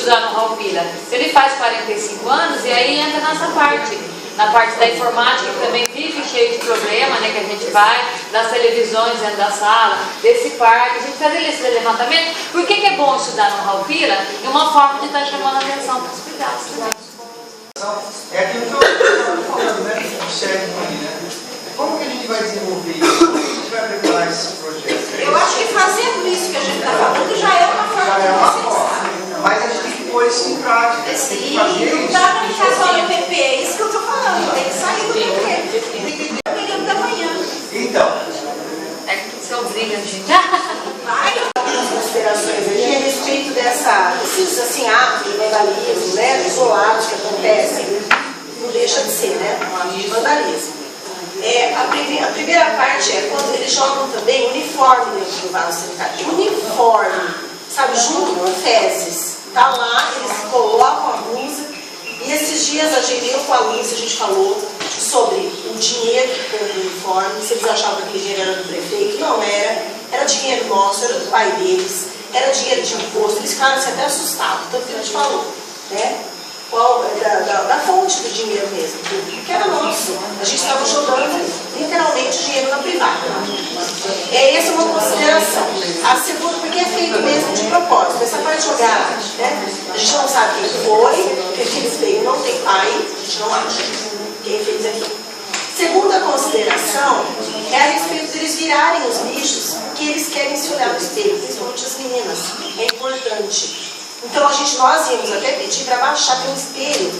estudar no Raupila? Ele faz 45 anos e aí entra nessa parte. Na parte da informática, que também vive cheio de problema, né? Que a gente vai, das televisões dentro da sala, desse parque, a gente fazer esse levantamento. Por que é bom estudar no Raupila? É uma forma de estar chamando a atenção para os cuidados. É aquilo que eu estava falando, né? Certo ali, né? Como que a gente vai desenvolver isso? Como que a gente vai preparar esse projeto? Eu acho que fazendo isso que a gente está falando já é uma forma de vocês. Mas a gente tem que pôr isso em prática. Sim, não dá para ficar só no PP, é isso que eu estou falando. Tem que sair do PP. Tem que ir no período da manhã. Então. É que se obriga, gente. Vai. As considerações aqui a respeito desses assim, atos de vandalismo, né, isolados que acontecem, não deixa de ser, né, vandalismo. A primeira parte é quando eles jogam também uniforme dentro do vaso sanitário. Uniforme, sabe, junto com fezes. Tá lá, eles colocam a blusa. E esses dias eu com a Lúcia, a gente falou sobre o dinheiro que foi no uniforme, se eles achavam que aquele dinheiro era do prefeito. Não era, era dinheiro nosso, era do pai deles, era dinheiro de imposto. Eles ficaram assim, até assustados, tanto que a gente falou, né? Da fonte do dinheiro mesmo, que era nosso. A gente estava jogando literalmente dinheiro na privada. Essa é uma consideração. A segunda, porque é feito mesmo de propósito. Essa parte de jogar, né? A gente não sabe quem foi, porque eles veio, não tem pai, a gente não acha quem fez aquilo. Segunda consideração é a respeito deles virarem os lixos, que eles querem se olhar no espelho, principalmente as meninas. É importante. Então nós íamos até pedir para baixar pelo espelho,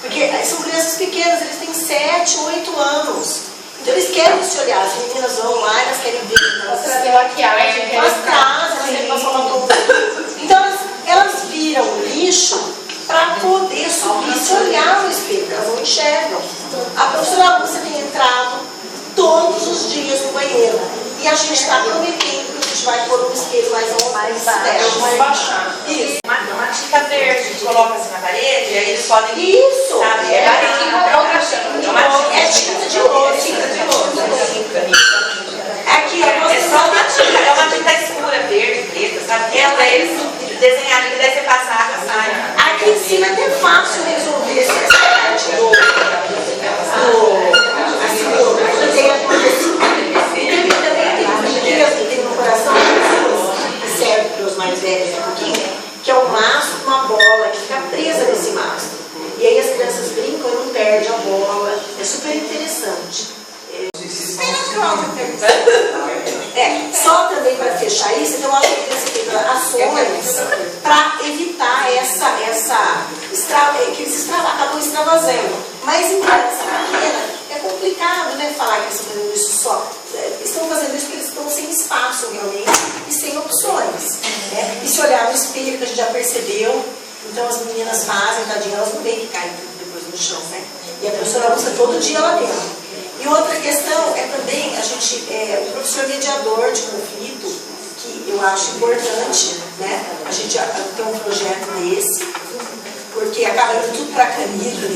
porque são crianças pequenas, eles têm 7, 8 anos. Então eles querem se olhar, as meninas vão lá, elas querem ver. Elas trazem maquiagem, elas trazem, então elas viram o lixo para poder subir, se olhar no espelho, elas não enxergam. A professora Lúcia tem entrado todos os dias no banheiro. E a gente está prometendo que a gente vai pôr um espelho mais baixo. Mais baixar. Isso. Uma tinta verde que coloca assim na parede, e aí eles podem. Isso! Sabe? É tinta de louça. Aqui, é só uma tinta escura, verde, preta, sabe? Ela eles desenharem que deve ser passada, sai. aqui em cima é até fácil resolver essa parte tem no coração que serve para os mais velhos um pouquinho, que é um mastro com uma bola que fica presa nesse mastro. E aí as crianças brincam e não perdem a bola. É super interessante. Só também para fechar isso, então eu acho que eles têm ações para evitar que eles acabam extravasando. Mas em criança pequena é complicado, né, falar que eles estão fazendo isso só. Estão fazendo isso porque eles estão sem espaço realmente e sem opções. Né? E se olhar no espelho, que a gente já percebeu, então as meninas fazem, tadinha, elas não veem que caem depois no chão, né? E a professora busca todo dia lá dentro. E outra questão é também o professor mediador de conflito, que eu acho importante, né? A gente tem um projeto desse, porque acaba indo tudo para a Camila.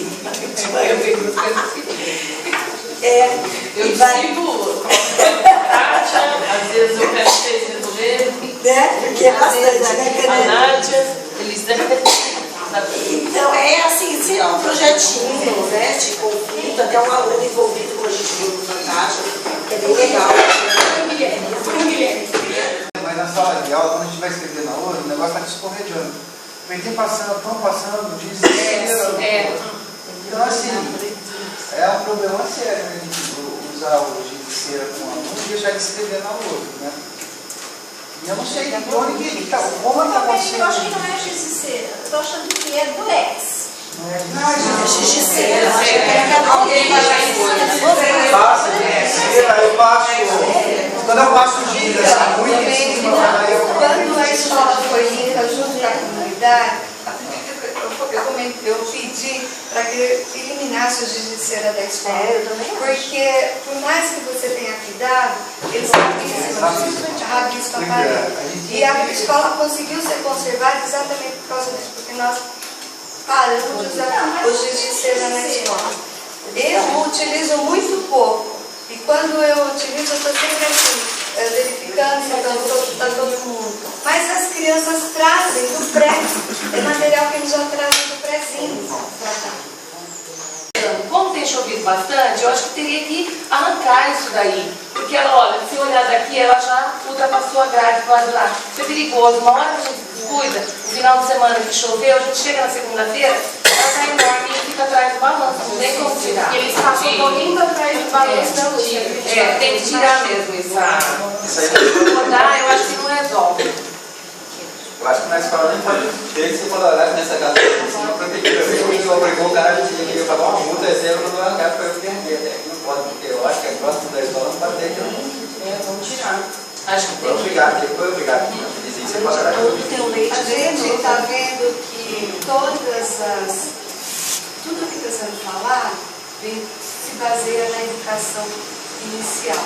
Eu sigo Nádia, às vezes eu quero ser do mesmo. Né? Porque é bastante, né, a Nádia, eles então é assim, será um projetinho, né, de conflito, até um aluno envolvido com a gente viu no Fantástico, que é bem legal. Mas na sala de aula, quando a gente vai escrever na lousa, o negócio está escorregando. Vem estão passando, diz Então assim, é um problema sério, né? A gente usar o giz de cera com o aluno e deixar de escrever na lousa, né? E eu não sei de onde que está, como está acontecendo. Eu acho que não é giz de cera, eu estou achando que é durex. Não é Giz de cera, alguém vai lá em eu passo, quando eu passo giz, assim, muito em cima, quando a escola foi limpa junto com a comunidade, eu pedi para que eliminasse o giz de cera da escola. Porque, por mais que você tenha cuidado, eles rabiscam a parede. E a escola conseguiu ser conservada exatamente por causa disso, porque nós paramos de usar o giz de cera na escola. Eu utilizo muito pouco. E quando eu utilizo, eu estou sempre assim. verificando se está todo mundo. Mas as crianças trazem do pré, é material que eles já trazem do prézinho. Como tem chovido bastante, eu acho que teria que arrancar isso daí. Porque ela, olha, se olhar daqui, ela já ultrapassou a grade do lado de lá. Isso é perigoso. Uma hora que a gente cuida, no final de semana que choveu, a gente chega na segunda-feira, ela está enorme e fica atrás do balanço. Não tem como tirar. E eles passam um pouquinho atrás do balanço da luz. Tem que tirar mesmo isso. Isso aí Se rodar, eu acho que não resolve. eu acho que na escola nem pode. Desde que você for olhar nessa casa, a prefeitura obrigou o cara a gente ia pagar uma multa, esse ano não vai para eu vender. Não pode, porque eu acho que a próxima da escola não pode ter que Vamos tirar. Acho que foi obrigado, que foi obrigado. Existe para A gente está vendo que tudo que está sendo falado se baseia na educação inicial.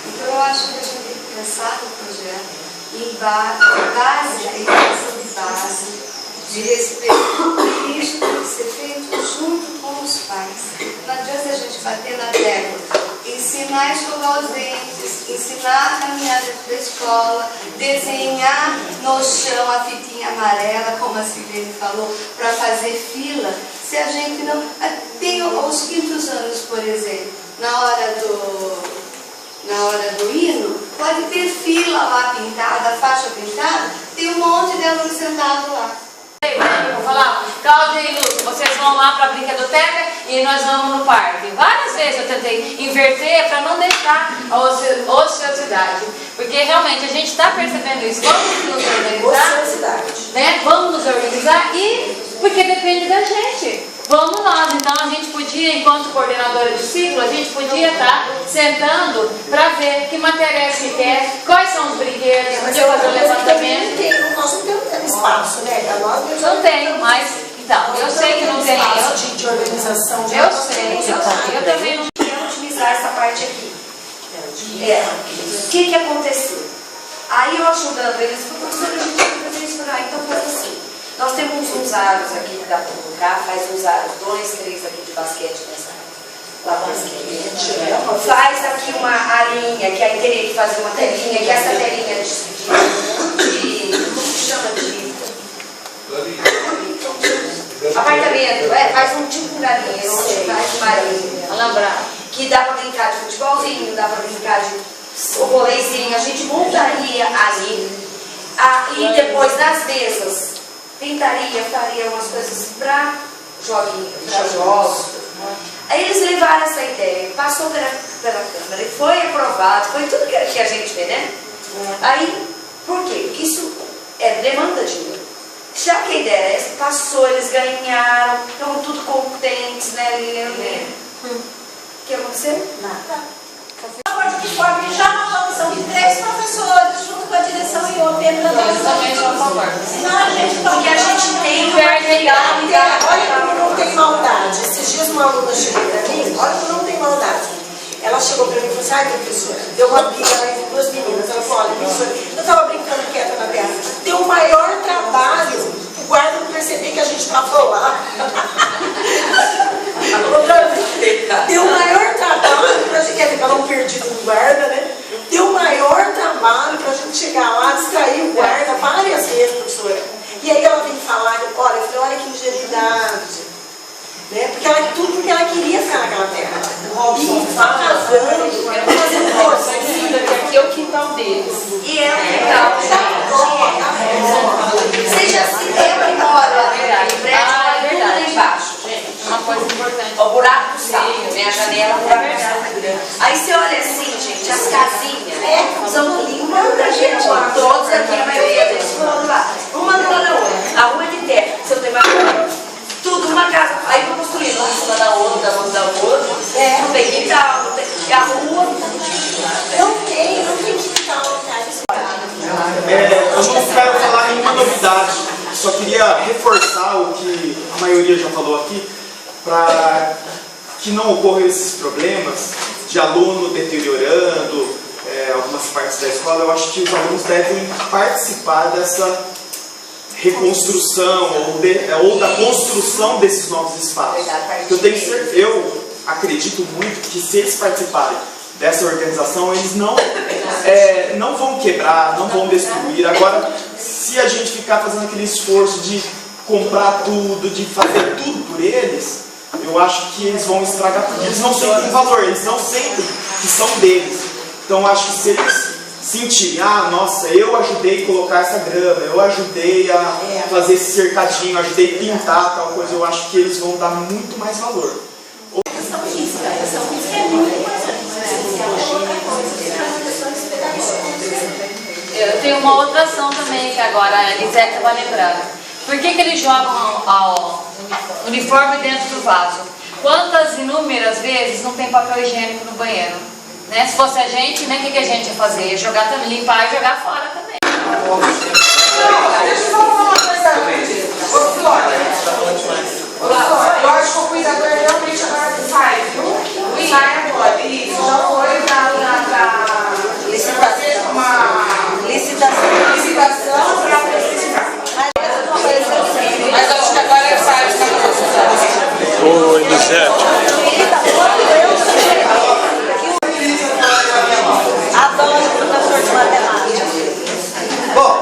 Então eu acho que a gente tem que pensar no projeto em base, a educação de base, de respeito. E isso tem que ser feito junto com os pais. Não adianta a gente bater na tecla. Ensinar a escovar os dentes, ensinar a caminhar dentro da escola, desenhar no chão a fitinha amarela, como a Silene falou, para fazer fila. Se a gente não... Tem os quintos anos, por exemplo, na hora do hino, pode ter fila lá pintada, faixa pintada, tem um monte de alunos sentados lá. Vou falar, Cláudia e Lúcia, vocês vão lá para a brinquedoteca e nós vamos no parque. Várias vezes eu tentei inverter para não deixar a ociosidade. Porque realmente a gente está percebendo isso. Vamos nos organizar, né? Vamos nos organizar porque depende da gente. Vamos nós, então a gente podia, enquanto coordenadora de ciclo, a gente podia estar sentando para ver que matéria que quer, quais são os brinquedos, podia fazer o levantamento. Nós não temos espaço, né? Não tenho, mas então, eu sei que não tem. De organização, de Eu sei, eu também não. quero utilizar essa parte aqui. O que aconteceu? Aí eu ajudando eles, professor, a gente tem que fazer isso por aí, então faz assim. Nós temos uns aros aqui que dá para colocar, faz uns aros, 2, 3 aqui de basquete nessa lá basquete. Faz aqui uma arinha, que aí teria que fazer uma telinha, que essa telinha como se chama apartamento, faz um tipo de galinha, faz uma arinha. Alambrado. Que dá para brincar de futebolzinho, dá para brincar de voleizinho, a gente montaria ali. E depois nas mesas, pintaria, faria umas coisas para jogos. Aí eles levaram essa ideia, passou pela Câmara e foi aprovado, foi tudo que a gente vê, né? Aí, por quê? Porque isso é demanda de dinheiro. Já que a ideia era essa, passou, eles ganharam, estão tudo contentes, né, Liliane? O que aconteceu? Nada. De forma que já uma comissão de 3 professores, junto com a direção e o tempo da Eu também sou a favor. senão a gente Porque a gente tem um material. Olha como não tem maldade. Esses dias uma aluna chegou para mim, olha como não tem maldade. Ela chegou para mim e falou assim, ai, professora, deu uma briga lá entre 2 meninas. Ela falou, olha, professora, eu estava brincando quieta na terra. Deu o maior trabalho o guarda não perceber que a gente estava lá. Deu o maior trabalho para a gente, quer ficar um perdido no guarda, né? Deu o maior trabalho para a gente chegar lá, distrair o guarda várias vezes, professora. E aí ela vem falar, olha, eu falei, olha que ingenuidade. Né? Porque tudo que ela queria ficar naquela terra. E fazendo força. Aqui é o quintal deles. E é o quintal. Você já se lembra que mora no prédio, mora tudo lá embaixo. Uma coisa importante. O buraco do saco, né? A janela, o buraco do saco. Aí você olha assim, gente, as casinhas, são lindas da gente. Todos aqui, a maioria deles foram lá. Uma do lado da outra. A rua é de terra. Se eu tenho mais tudo uma casa. Aí vou construindo uma em cima da outra, uma da outra. Não tem quintal, não tem. E a rua Não tem quintal, cara. Eu não quero falar nenhuma novidade, só queria reforçar o que a maioria já falou aqui, para que não ocorram esses problemas de aluno deteriorando algumas partes da escola. Eu acho que os alunos devem participar dessa reconstrução ou da construção desses novos espaços. Eu acredito muito que se eles participarem dessa organização, eles não vão quebrar, não vão destruir. Agora, se a gente ficar fazendo aquele esforço de comprar tudo, de fazer tudo por eles, eu acho que eles vão estragar tudo. Eles não sentem valor, eles não sentem que são deles. Então eu acho que se eles sentirem, nossa, eu ajudei a colocar essa grama, eu ajudei a fazer esse cercadinho, ajudei a pintar tal coisa, eu acho que eles vão dar muito mais valor. Educação física é muito importante. Eu tenho uma outra ação também, que agora a Elisete vai lembrar. Por que eles jogam o uniforme dentro do vaso? Quantas inúmeras vezes não tem papel higiênico no banheiro? Né? Se fosse a gente, né, o que a gente ia fazer? Ia jogar também, limpar e jogar fora também. Deixa eu falar uma coisa antes. Eu acho que o cuidador realmente agora sai, viu? Sai agora. Isso, já foi pra licitação. Uma licitação para precisar. Mas acho que agora ele sai. Ô, Elisete. Adoro o professor de matemática. Bom,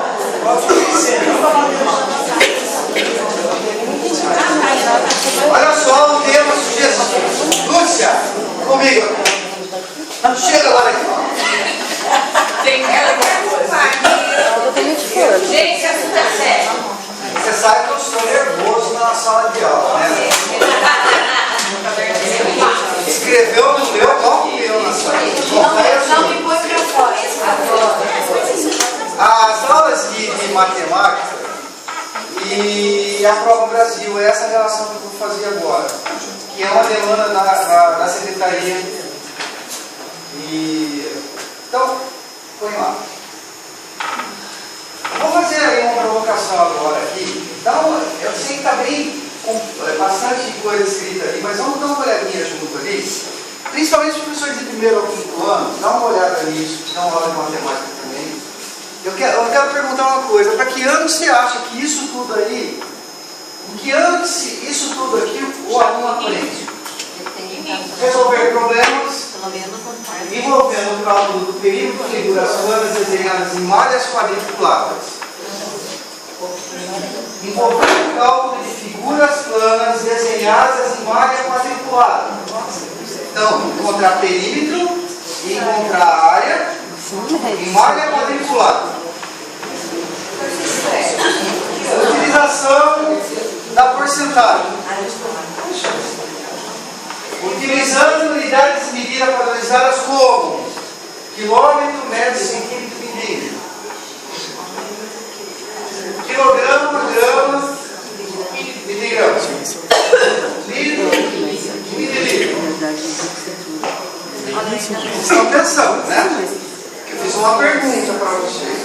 olha só o tema sugestão. Lúcia, comigo. Chega agora aqui. Tem gente, assunto é sério. Você sabe que eu sou nervoso na sala de aula, né? Escreveu no meu, copiou na sala. Não me põe pra fora. As aulas de matemática e a prova Brasil, é essa relação que eu vou fazer agora, que é uma demanda da secretaria. Então, põe lá. Vou fazer aí uma provocação agora aqui. Eu sei que está bem, bastante coisa escrita ali, mas vamos dar uma olhadinha junto ali. Principalmente os professores de 1º ao 5º ano, dá uma olhada nisso, dá uma aula de matemática também. Eu quero perguntar uma coisa, para que ano você acha que isso tudo aí, em que ano que isso tudo aqui o aluno aprende? Resolver problemas envolvendo o cálculo do perímetro, figuras planas desenhadas em malhas quadriculadas. Envolvendo o cálculo de figuras planas desenhadas em malha quadriculada. Então, encontrar perímetro e encontrar área em malha quadriculada. Utilização da porcentagem. Utilizando unidades de medida padronizadas como quilômetro, metro, centímetro, milímetro. Quilograma, grama, miligrama. Litro, mililitro. Vocês estão pensando, né? Eu fiz uma pergunta para vocês.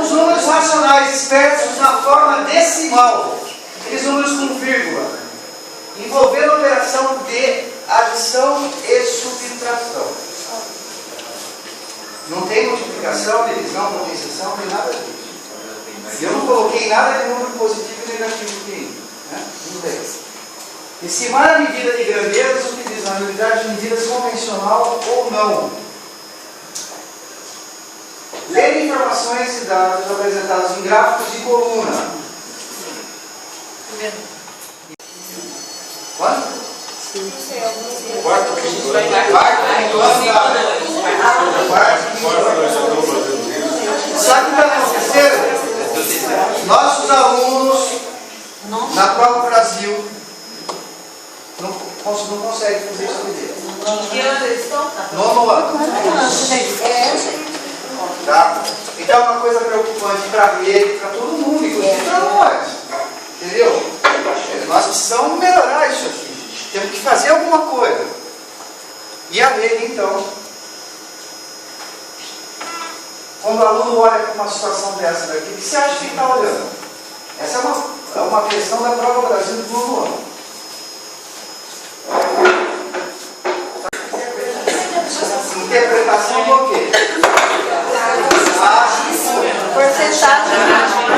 Os números racionais expressos na forma decimal, aqueles números com vírgula, envolvendo a operação de adição e subtração. Não tem multiplicação, divisão, potenciação, nem nada disso. Eu não coloquei nada de número positivo e negativo aqui. Né? Não tem. Estimar a medida de grandezas utilizando a unidade de medidas convencional ou não. Ler informações e dados apresentados em gráficos de coluna. Quanto? Quarto, quinto ano. Sabe o que está acontecendo? Nossos alunos, na prova Brasil, não conseguem fazer isso aqui. Que ano eles estão? 9º ano. Tá? Então é uma coisa preocupante para ele, para todo mundo, inclusive para nós. Entendeu? Nós precisamos melhorar isso aqui. Temos que fazer alguma coisa. E a ele, então, quando o aluno olha para uma situação dessa daqui, o que você acha que ele está olhando? Essa é uma questão da prova Brasil do 9º ano. Interpretação do quê?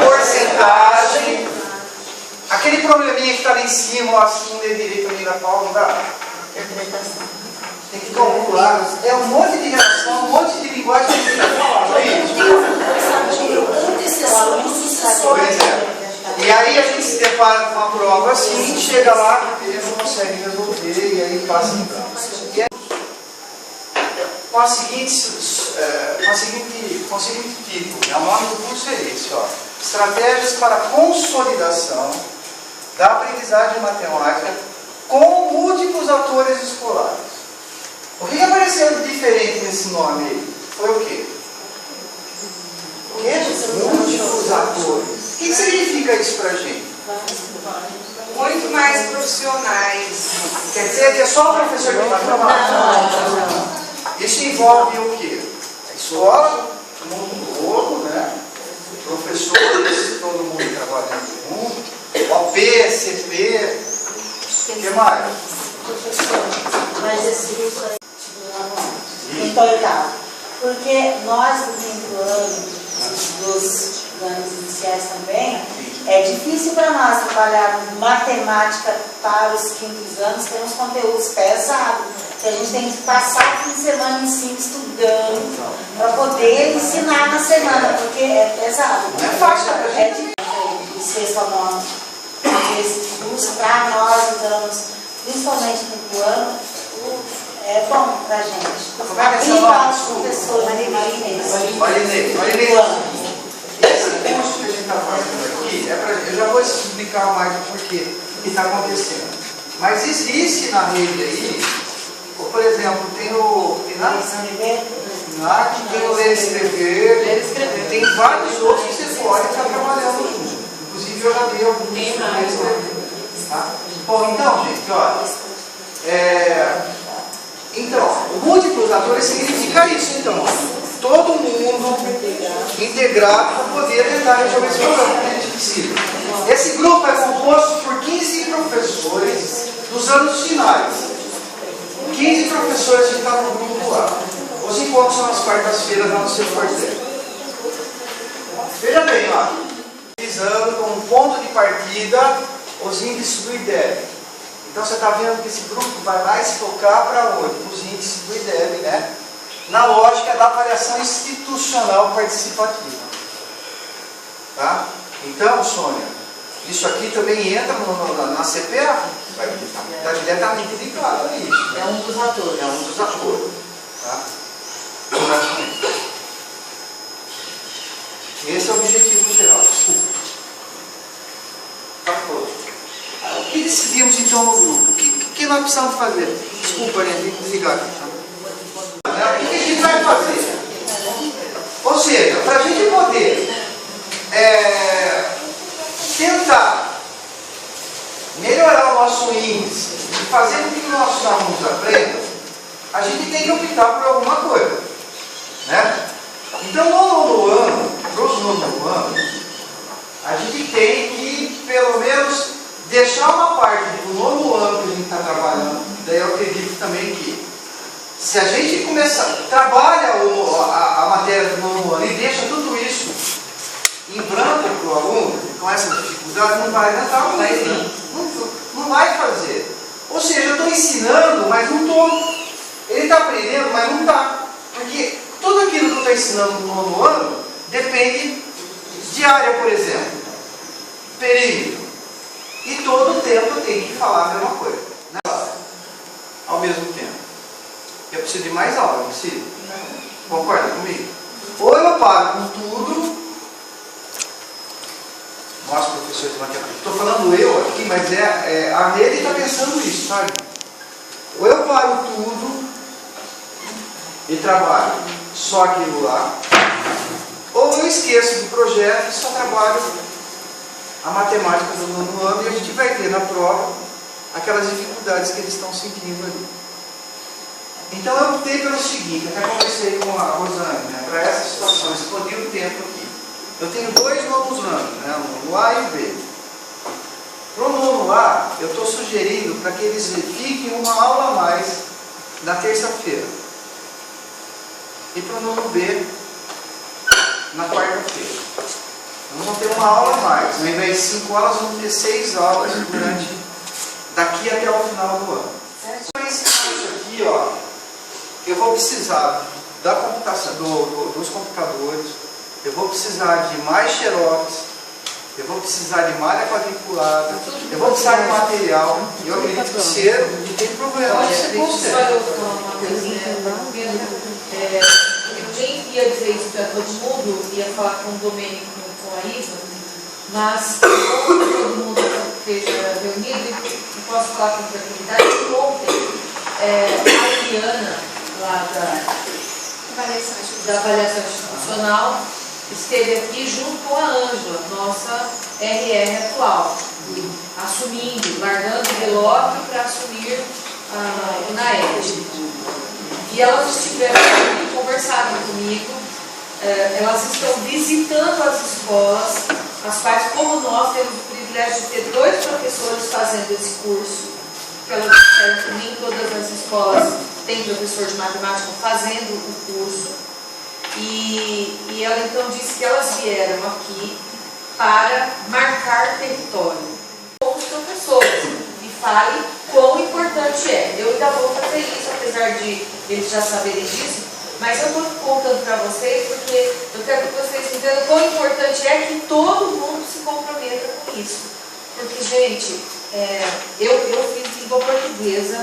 Porcentagem. Aquele probleminha que está lá em cima, assim, de direito ali da palma, não dá? Tem que calcular. É um monte de reação, um monte de linguagem que tem que falar, não é isso? Pois é. E aí a gente se depara com uma prova assim, chega lá, ele não consegue resolver e aí passa em branco. E aí, com o seguinte título, o nome do curso é esse, ó. Estratégias para consolidação da aprendizagem matemática com múltiplos atores escolares. O que apareceu de diferente nesse nome aí? Foi o quê? Múltiplos atores. O que significa isso pra gente? Muito mais profissionais. Quer dizer que é só o professor que vai trabalhar? Isso envolve o quê? A escola, o mundo todo, né? Professores, todo mundo trabalhando junto, OP, CP, o que mais? Mas esse grupo aí, então oitavo, porque nós do quinto ano, dos anos iniciais também, é difícil para nós trabalharmos matemática para os quintos anos, temos conteúdos pesados, que a gente tem que passar o fim de semana em cima estudando, para poder ensinar na semana, porque é pesado. Não é fácil, é difícil. O sexto a nono, esse curso para nós, então, principalmente no quinto ano, é bom para a gente. Como é que é seu nome? Professor Marinês. Esse curso que a gente está fazendo aqui, eu já vou explicar mais o porquê que está acontecendo. Mas existe na rede aí, por exemplo, tem o NAC, tem o Ler e Escrever, tem vários outros que você pode estar trabalhando junto. Inclusive eu já dei alguns Ler e Escrever. Tá? Bom, então, gente, olha. Então, múltiplos atores significa isso, então. Todo mundo integrado para poder tentar resolver esse problema que a gente precisa. Esse grupo é composto por 15 professores dos anos finais. 15 professores que estão no grupo lá. Os encontros são nas quartas-feiras lá no seu quartel. Veja bem, ó. Utilizando como ponto de partida os índices do IDEB. Então você está vendo que esse grupo vai mais focar para onde? Os índices do IDEB, né? Na lógica da avaliação institucional participativa. Tá? Então, Sônia, isso aqui também entra na CPA, vai estar diretamente ligado a isso. É um dos atores. É um dos atores. Tá? Exatamente. Esse é o objetivo geral. Desculpa. Tá pronto. O que decidimos então no grupo? O que nós precisamos fazer? Desculpa, né? Tem que desligar aqui. Tá? O que a gente vai fazer? Ou seja, para a gente poder tentar melhorar o nosso índice e fazer com que nossos alunos aprendam, a gente tem que optar por alguma coisa. Né? Então, no nono ano, para os nono anos, a gente tem que, pelo menos, deixar uma parte do nono ano que a gente está trabalhando. Daí eu acredito também que se a gente trabalha a matéria do nono ano e deixa tudo isso em branco para o aluno, com essa dificuldade, não vai adiantar muito. Não vai fazer. Ou seja, eu estou ensinando, mas não estou. Ele está aprendendo, mas não está. Porque tudo aquilo que eu estou ensinando no nono ano depende de área, por exemplo, perímetro. E todo o tempo eu tenho que falar a mesma coisa. Né? Ao mesmo tempo. Eu preciso de mais aula, não preciso? Não. Concorda comigo? Ou eu paro com tudo. Nós, professores de matemática. Estou falando eu aqui, mas a rede está pensando isso, sabe? Ou eu paro tudo e trabalho só aquilo lá. Ou eu esqueço do projeto e só trabalho a matemática do nono ano e a gente vai ter na prova aquelas dificuldades que eles estão sentindo ali. Então eu optei pelo seguinte, até conversei com a Rosane, né, para essa situação, escondi o tempo aqui. Eu tenho 2 nonos anos, né, o nono A e o B. Para o nono A, eu estou sugerindo para que eles fiquem uma aula a mais na terça-feira. E para o nono B, na quarta-feira. Vamos ter uma aula a mais. Ao invés de 5 aulas, vamos ter 6 aulas daqui até o final do ano. precisar da computação, dos computadores, eu vou precisar de mais xerox, eu vou precisar de malha quadriculada, eu vou precisar de material, e eu acredito que cero não tem problema, isso é consegue. Eu nem ia dizer isso para todo mundo, ia falar com o Domênico e com a Iva, mas como todo mundo esteja reunido, e posso falar com tranquilidade, ontem a Eliana, lá da avaliação institucional, esteve aqui junto com a Ângela, nossa RR atual, assumindo, largando o relógio para assumir o NAED. E elas estiveram aqui, conversaram comigo, elas estão visitando as escolas, as quais, como nós, temos o privilégio de ter 2 professores fazendo esse curso, que elas disseram que nem todas as escolas têm professor de matemática fazendo o curso. E ela então disse que elas vieram aqui para marcar território com os professores e fale quão importante é. Eu ainda vou fazer isso, apesar de eles já saberem disso, mas eu estou contando para vocês porque eu quero que vocês entendam quão importante é que todo mundo se comprometa com isso. Porque, gente, eu fiz língua portuguesa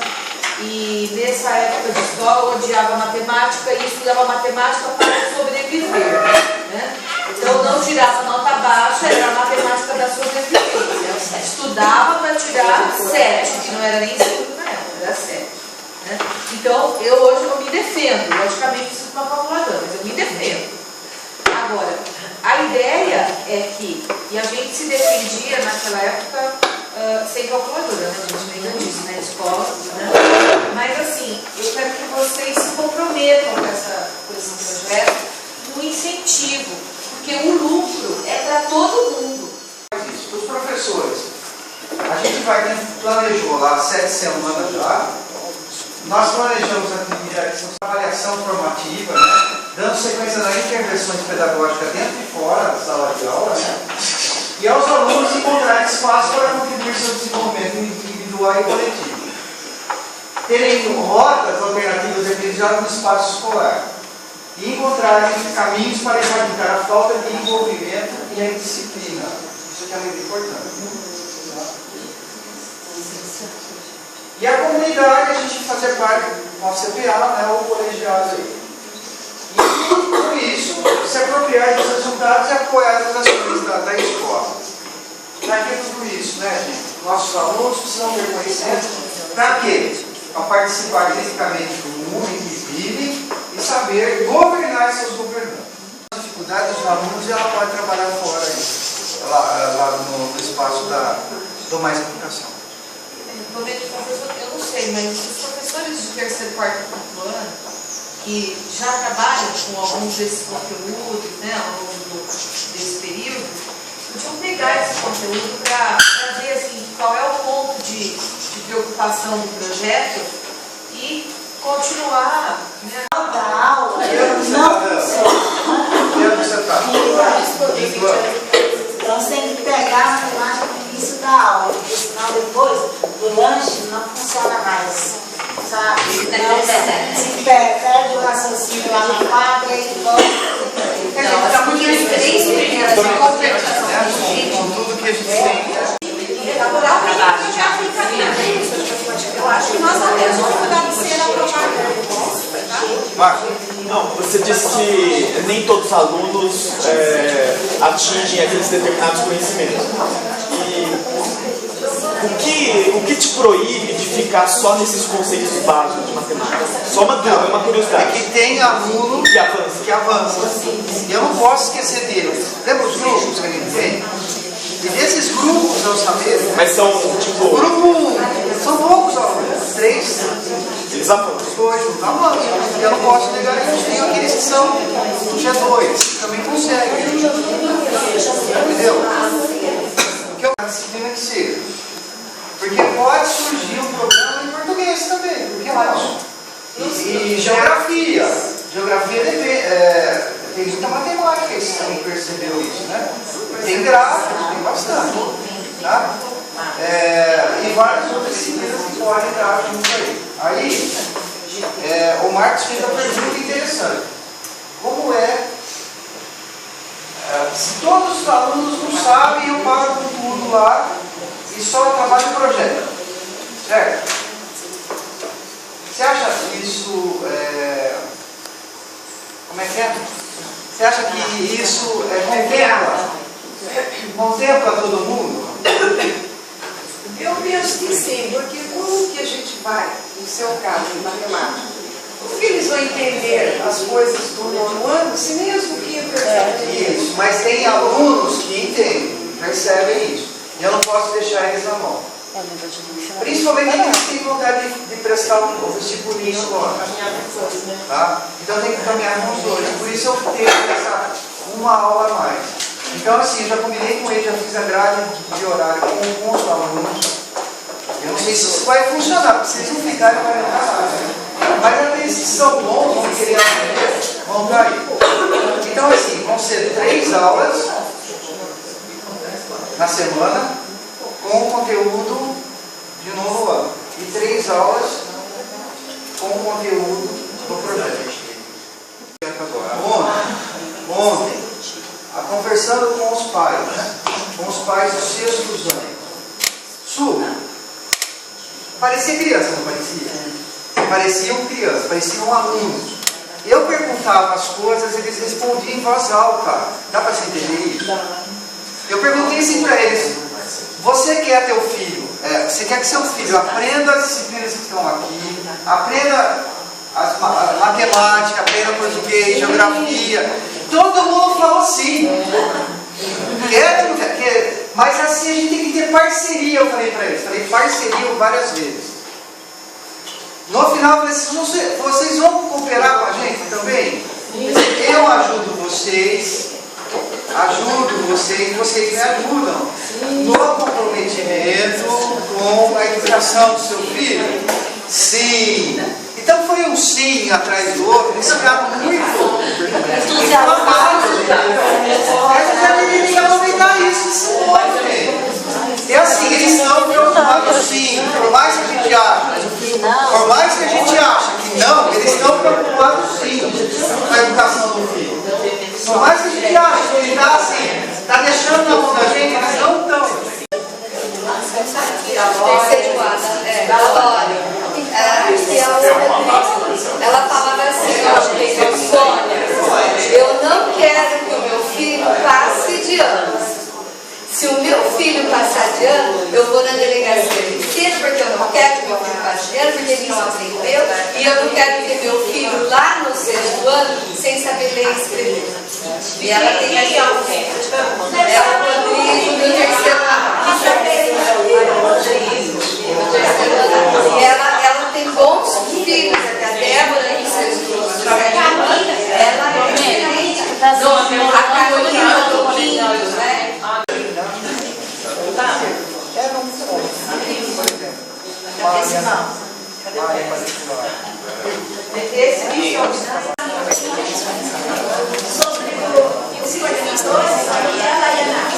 e nessa época de escola eu odiava matemática e estudava matemática para sobreviver, né? Então eu não tirava nota baixa, era a matemática da sobrevivência. Estudava para tirar 7, que não era nem 5 na época, era 7. Né? Então hoje eu me defendo, logicamente preciso de uma calculadora, mas eu me defendo. Agora, a ideia é que, e a gente se defendia naquela época sem calculadora, né? A gente lembra disso, né? Escola, né? Mas assim, eu quero que vocês se comprometam com esse projeto no incentivo, porque o lucro é para todo mundo. Os professores, a gente vai, planejou lá 7 semanas já, nós planejamos a avaliação formativa, né? Dando sequência nas intervenções pedagógicas dentro e fora da sala de aula, né? E aos alunos encontrarem espaço para contribuir seu desenvolvimento individual e coletivo. Terem rotas alternativas efetivadas no espaço escolar. E encontrarem caminhos para erradicar a falta de envolvimento e a indisciplina. Isso aqui é muito importante. E a comunidade, a gente fazer parte do nosso CPA, né, o colegiado aí. E, com isso, se apropriar dos resultados e apoiar as ações da escola. Para que tudo isso, né, gente? Nossos alunos precisam ter conhecimento. Para quê? Para participar criticamente do mundo em que vivem e saber governar seus governantes. A dificuldade dos alunos, ela pode trabalhar fora aí, lá no espaço do Mais Educação. Eu não sei, mas os professores de terceiro, quarto e quinto ano que já trabalham com alguns desses conteúdos, né, ao longo desse período, podiam pegar esse conteúdo para ver assim, qual é o ponto de preocupação do projeto e continuar. Né? Da aula, então você tem que pegar a matemática no início da aula, porque senão depois do lanche não funciona mais. Sabe? Então, se perde o raciocínio lá na quadra e volta. Porque as 3 primeiras Com tudo que a gente tem. elaborar o método de aplicação. Eu acho que nós não temos dificuldade de ser aprovado. Não, você disse que nem todos os alunos atingem aqueles determinados conhecimentos. E o que te proíbe de ficar só nesses conceitos básicos de matemática? Só uma curiosidade. É que tem aluno que avança. E eu não posso esquecer dele. Lembra os grupos que a gente tem? E desses grupos, eu saber. Mas são tipo. São poucos alunos. 3. Eles avançam. 2 avançam. E eu não posso negar isso. Tem aqueles que são G2, que também conseguem. Entendeu? Que é uma disciplina que seja. Porque pode surgir um problema em português também. Porque não. E geografia. Geografia tem muita matemática, vocês também percebeu isso, né? Tem gráficos, tem bastante. Tá? E várias outras disciplinas que podem dar junto aí. Aí, o Marcos fez uma pergunta interessante. Como se todos os alunos não sabem, eu pago tudo lá e só trabalho o projeto, certo? Você acha que isso como é que é? Você acha que isso contempla todo mundo? Eu penso que sim, porque como que a gente vai, no seu caso, em matemática, como que eles vão entender as coisas do nono ano, se nem as do quinto percebem? Isso, mas tem alunos que entendem, percebem isso. E eu não posso deixar eles na mão. Principalmente eles têm vontade de prestar o vestibulinho agora. Tá? Então tem que caminhar com os dois. Por isso eu tenho uma aula a mais. Então assim, eu já combinei com ele, já fiz a grade de horário com os alunos. Eu não sei se isso vai funcionar, porque se eles não ficarem, vai ficar. Mas aqueles que são bons, vão querer aprender, vão cair. Então assim, vão ser 3 aulas na semana, com o conteúdo de novo ano. E 3 aulas com o conteúdo do projeto. Ontem, conversando com os pais dos 6º anos. Parecia criança, não parecia? Pareciam crianças, pareciam alunos. Eu perguntava as coisas, eles respondiam em voz alta. Dá para você entender isso? Eu perguntei assim para eles: você quer ter o filho? Você quer que seu filho aprenda as disciplinas que estão aqui, aprenda a matemática, aprenda português, geografia? Todo mundo falou sim. Quer ou não quer? Mas assim a gente tem que ter parceria, eu falei para eles. Falei parceria várias vezes. No final, eu falei: vocês vão cooperar com a gente também? Eu ajudo vocês, vocês me ajudam no comprometimento com a educação do seu filho? Sim. Então foi um sim atrás do outro, eles ficaram muito entusiasmados. Eles já deveriam aproveitar isso esse ano, gente. E assim, eles estão preocupados sim, por mais que a gente ache que não, eles estão preocupados sim com a educação do filho. Por mais que a gente ache que ele está assim, está deixando na mão da gente, eles não estão. Ela falava assim: Sônia, eu não quero que o meu filho passe de ano. Se o meu filho passar de ano, eu vou na delegacia de ensino, porque eu não quero que meu filho passe de ano, porque ele não aprendeu, e eu não quero ter meu filho lá no 6º ano sem saber ler e escrever. E ela tem essa. É o Rodrigo do 3º ano. E ela tem bons filhos, a Débora do 6º ano. Ela é diferente. A Carolina do 5º, né? Esse não. Esse bicho. Sobre os coordenadores, ela e a Nath.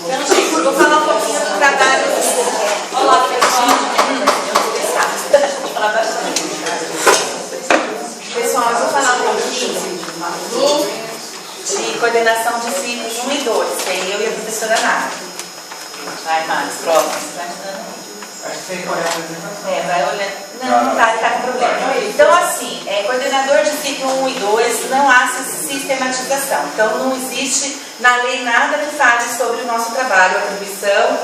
Eu não sei, vou falar um pouquinho do trabalho. Olá, pessoal. Pessoal, eu vou falar um pouquinho de coordenação de ciclos 1 e 2, que é eu e a professora Nath. Vai, Max, próximo. Acho que tem que olhar a apresentação. Vai olhando. Não, tá com problema. Então, assim, coordenador de ciclo 1 e 2, não há sistematização. Então, não existe na lei nada que fale sobre o nosso trabalho, atribuição.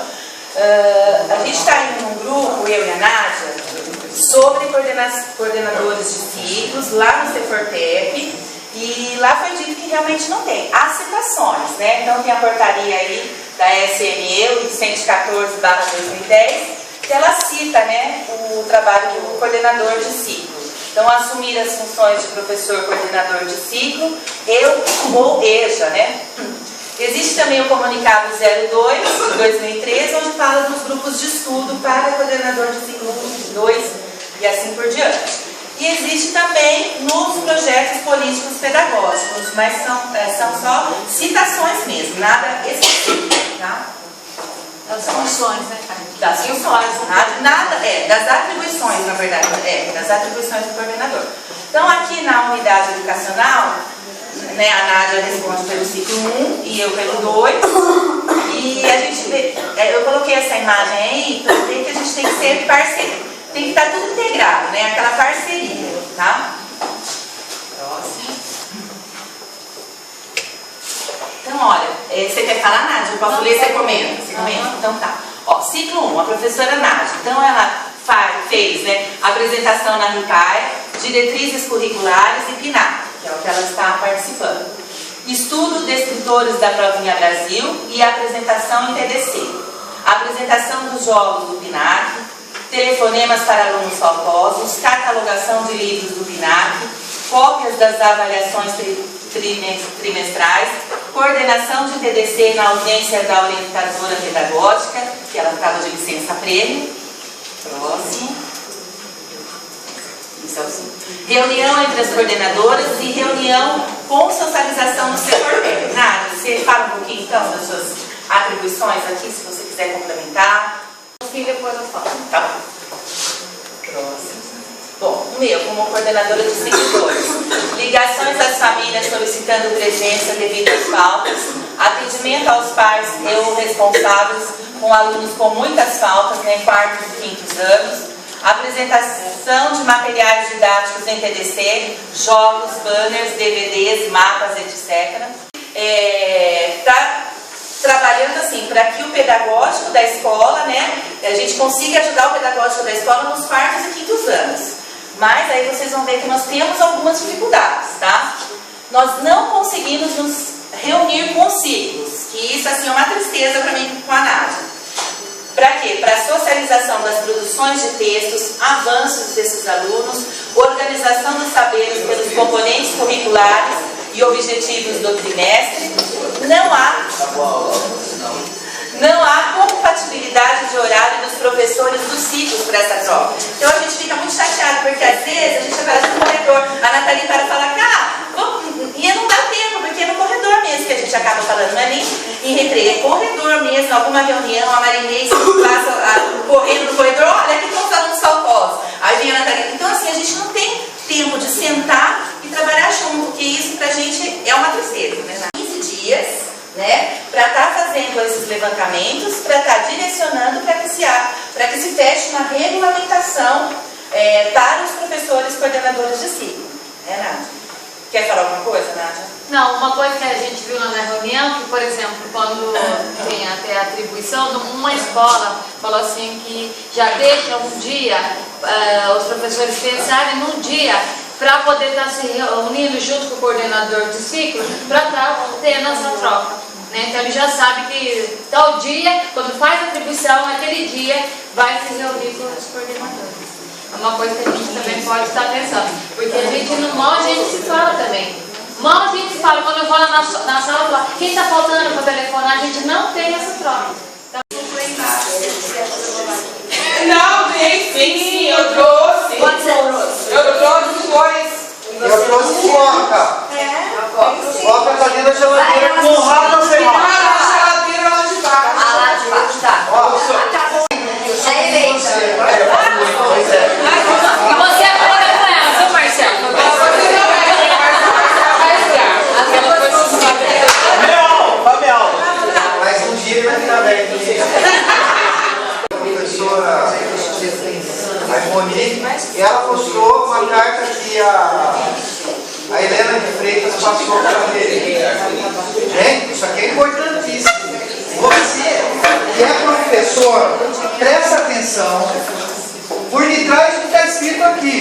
A gente está indo num grupo, eu e a Nádia, sobre coordenadores de ciclos, lá no Cefortep. E lá foi dito que realmente não tem. Há citações, né? Então tem a portaria aí da SME 114/2010, que ela cita, né, o trabalho do coordenador de ciclo. Então, assumir as funções de professor coordenador de ciclo, eu ou EJA, né? Existe também o comunicado 02, de 2013, onde fala dos grupos de estudo para coordenador de ciclo 1, 2 e assim por diante. E existe também nos projetos políticos pedagógicos, mas são só citações mesmo, nada específico, tá? As funções, né, Carmen? Das funções, das atribuições, na verdade, das atribuições do coordenador. Então, aqui na unidade educacional, né, a Nádia responde pelo ciclo 1 e eu pelo 2. E a gente vê, eu coloquei essa imagem aí para ver que a gente tem que ser parceiro. Tem que estar tudo integrado, né? Aquela parceria, tá? Próximo. Então, olha, você quer falar, Nádia? Eu posso ler, você comenta? Você comenta? Então tá. Ó, ciclo 1, a professora Nádia. Então, ela fez, né, apresentação na RIPAE, diretrizes curriculares e PNAC, que é o que ela está participando. Estudo descritores da Provinha Brasil e apresentação em TDC. Apresentação dos jogos do PNAC, telefonemas para alunos faltosos, catalogação de livros do PNAC, cópias das avaliações trimestrais, coordenação de TDC na ausência da orientadora pedagógica, que ela estava de licença-prêmio. Próximo. Isso é o 5. Reunião entre as coordenadoras e reunião com socialização no setor médico. Nádia, você fala um pouquinho então das suas atribuições aqui, se você quiser complementar. E depois eu falo. Tá bom. Próximo. Bom, o meu, como coordenadora de seguidores, ligações às famílias solicitando presença devido às faltas, atendimento aos pais ou responsáveis com alunos com muitas faltas, né, quartos e quintos anos, apresentação de materiais didáticos em TDC, jogos, banners, DVDs, mapas, etc. Tá trabalhando assim, para que o pedagógico da escola, né, a gente consiga ajudar o pedagógico da escola nos quartos e quintos anos. Mas aí vocês vão ver que nós temos algumas dificuldades, tá? Nós não conseguimos nos reunir com ciclos, que isso assim é uma tristeza para mim com a Nádia. Para quê? Para a socialização das produções de textos, avanços desses alunos, organização dos saberes pelos componentes curriculares e objetivos do trimestre. Não há compatibilidade de horário dos professores dos ciclos para essa prova. Então a gente fica muito chateado, porque às vezes a gente aparece no corredor, a Nathalie para falar, e não dá tempo, porque é no corredor mesmo que a gente acaba falando, não é nem em recreio, é corredor mesmo, alguma reunião, a Marinês passa correndo no corredor, olha, aqui estão os alunos faltosos. Aí vem a Nathalie. Então assim, a gente não tem tempo de sentar e trabalhar junto, porque isso pra gente é uma tristeza, né? 15 dias, né, para estar fazendo esses levantamentos, para estar direcionando para que se feche uma regulamentação para os professores coordenadores de ciclo. Né, Nádia? Quer falar alguma coisa, Nádia? Não, uma coisa que a gente viu na reunião, que por exemplo, quando tem até a atribuição, uma escola falou assim que já deixa um dia, os professores pensarem num dia para poder estar se reunindo junto com o coordenador de ciclo, para estar tendo essa troca. Né? Então ele já sabe que tal dia, quando faz a atribuição, naquele dia vai se reunir com os coordenadores. É uma coisa que a gente também pode estar pensando, porque a gente mal a gente se fala também. Mal a gente se fala, quando eu vou lá na sala, eu falo, quem está faltando para telefonar, a gente não tem essa troca. Então, não, tem sim, eu trouxe. Quantos você trouxe? Eu trouxe 2. Eu trouxe coca. Coca tá dentro da geladeira com rabo ou sem rabo? Na geladeira lá de baixo. Ah, lá de baixo, tá. É eleita. E você acorda com ela, viu, Marcelo? Fabial. Mas um dia ele vai ficar velho. Professora Monique, e ela mostrou uma carta que a Helena de Freitas passou para ele. Gente, isso aqui é importantíssimo. Você que é professor, presta atenção por detrás do que está escrito aqui.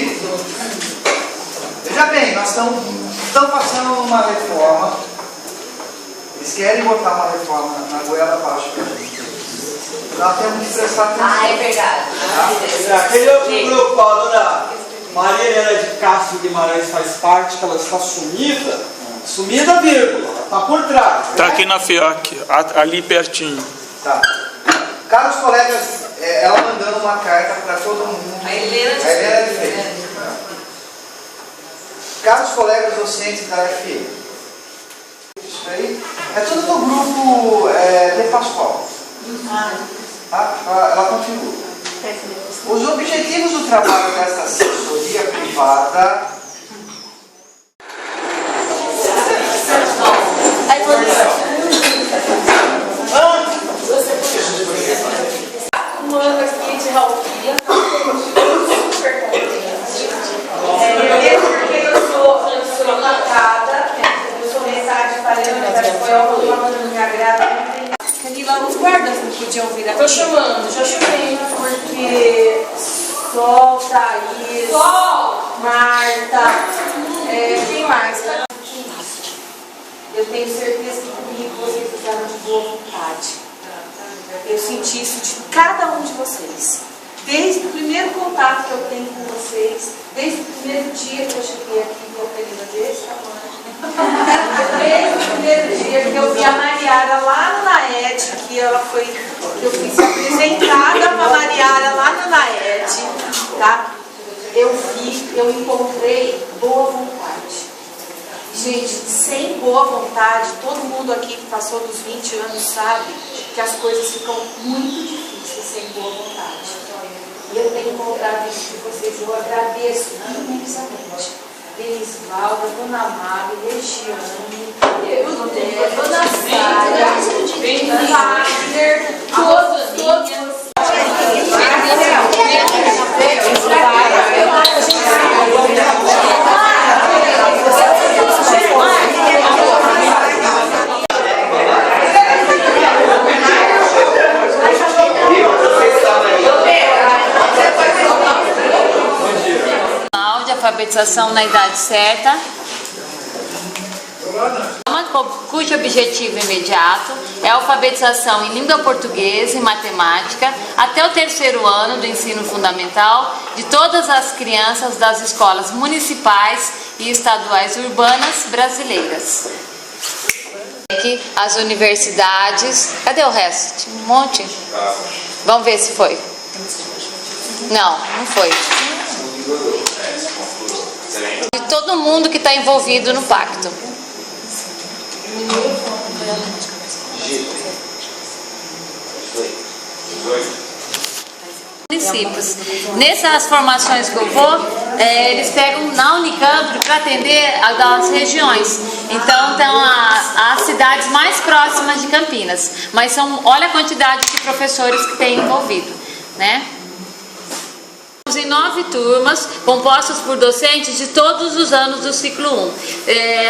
Veja bem, nós estamos passando uma reforma. Eles querem botar uma reforma na goela abaixo para a gente. Nós temos que prestar atenção. Ah, é verdade. Aquele outro grupo com a dona Maria Helena de Castro Guimarães faz parte, que ela está sumida, vírgula, está por trás. Está aqui na FIOC, ali pertinho. Tá. Caros colegas, ela mandando uma carta para todo mundo. A Helena de Freitas. Caros colegas docentes da FE. Isso aí é tudo do grupo de Pascoal. Ela continua. Os objetivos do trabalho desta assessoria privada Acumulando aqui de Raulquia, super contente. Porque eu sou marcada, eu sou mensagem falando, foi algo de uma maneira que me agrada. Camila, os guardas não podiam vir aqui. Tô chamando, já chamei. Porque Sol, Thaís, Marta, quem mais? Eu tenho certeza que comigo vocês fizeram de boa vontade. Eu senti isso de cada um de vocês. Desde o primeiro contato que eu tenho com vocês, desde o primeiro dia que eu cheguei aqui, meu apelido desse tamanho. Desde o primeiro dia que eu vi a Mariara lá no Naed, que eu fui ser apresentada para a Mariara lá no Naed, tá? Eu encontrei boa vontade. Gente, sem boa vontade, todo mundo aqui que passou dos 20 anos sabe que as coisas ficam muito difíceis sem boa vontade. E eu tenho encontrado isso de vocês, eu agradeço imensamente. Denisvalda, Dona Mabe, Regiane, Dona Sária, Wagner, todos. Alfabetização na idade certa, cujo objetivo imediato é a alfabetização em língua portuguesa e matemática até o 3º ano do ensino fundamental de todas as crianças das escolas municipais e estaduais urbanas brasileiras. Aqui as universidades, cadê o resto? Tinha um monte. Vamos ver se foi. Não foi. De todo mundo que está envolvido no pacto. Municípios. Nessas formações que eu vou, eles pegam na Unicamp para atender as regiões. Então, as cidades mais próximas de Campinas. Mas olha a quantidade de professores que tem envolvido, né? Em 9 turmas, compostas por docentes de todos os anos do ciclo